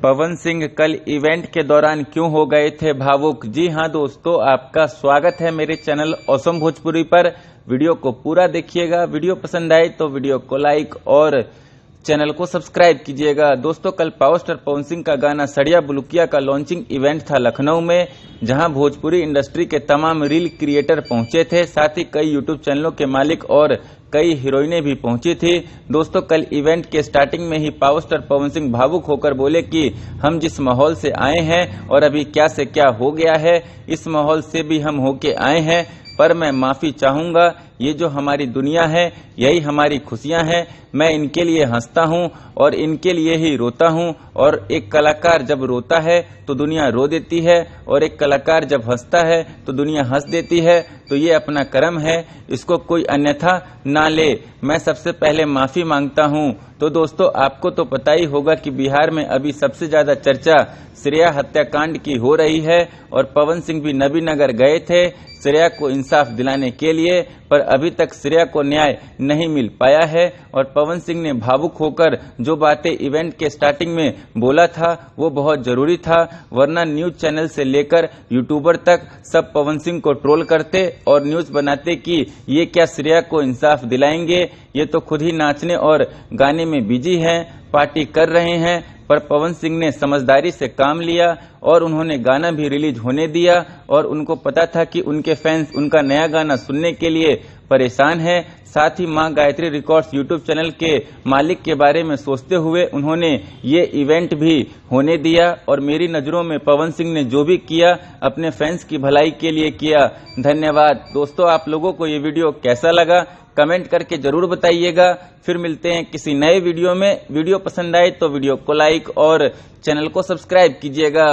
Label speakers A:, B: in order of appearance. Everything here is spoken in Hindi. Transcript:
A: पवन सिंह कल इवेंट के दौरान क्यों हो गए थे भावुक। जी हां दोस्तों, आपका स्वागत है मेरे चैनल ऑसम भोजपुरी पर। वीडियो को पूरा देखिएगा। वीडियो पसंद आए तो वीडियो को लाइक और चैनल को सब्सक्राइब कीजिएगा। दोस्तों, कल पावर स्टार पवन सिंह का गाना सड़िया बुलुकिया का लॉन्चिंग इवेंट था लखनऊ में, जहां भोजपुरी इंडस्ट्री के तमाम रील क्रिएटर पहुंचे थे। साथ ही कई यूट्यूब चैनलों के मालिक और कई हीरोइनें भी पहुंची थी। दोस्तों, कल इवेंट के स्टार्टिंग में ही पावर स्टार पवन सिंह भावुक होकर बोले कि हम जिस माहौल से आए हैं और अभी क्या से क्या हो गया है, इस माहौल से भी हम होके आए हैं, पर मैं माफी चाहूंगा। ये जो हमारी दुनिया है, यही हमारी खुशियां हैं। मैं इनके लिए हंसता हूं और इनके लिए ही रोता हूं। और एक कलाकार जब रोता है तो दुनिया रो देती है, और एक कलाकार जब हंसता है तो दुनिया हंस देती है। तो ये अपना कर्म है, इसको कोई अन्यथा ना ले। मैं सबसे पहले माफी मांगता हूं। तो दोस्तों, आपको तो पता ही होगा कि बिहार में अभी सबसे ज्यादा चर्चा श्रेया हत्याकांड की हो रही है, और पवन सिंह भी नबीनगर गए थे श्रेया को इंसाफ दिलाने के लिए, पर अभी तक श्रेया को न्याय नहीं मिल पाया है। और पवन सिंह ने भावुक होकर जो बातें इवेंट के स्टार्टिंग में बोला था वो बहुत जरूरी था, वरना न्यूज चैनल से लेकर यूट्यूबर तक सब पवन सिंह को ट्रोल करते और न्यूज बनाते कि ये क्या श्रेया को इंसाफ दिलाएंगे, ये तो खुद ही नाचने और गाने में बिजी हैं, पार्टी कर रहे हैं। पर पवन सिंह ने समझदारी से काम लिया और उन्होंने गाना भी रिलीज होने दिया, और उनको पता था कि उनके फैंस उनका नया गाना सुनने के लिए परेशान हैं। साथ ही मां गायत्री रिकॉर्ड्स यूट्यूब चैनल के मालिक के बारे में सोचते हुए उन्होंने ये इवेंट भी होने दिया। और मेरी नज़रों में पवन सिंह ने जो भी किया अपने फैंस की भलाई के लिए किया। धन्यवाद। दोस्तों, आप लोगों को ये वीडियो कैसा लगा कमेंट करके जरूर बताइएगा। फिर मिलते हैं किसी नए वीडियो में। वीडियो पसंद आए तो वीडियो को लाइक और चैनल को सब्सक्राइब कीजिएगा।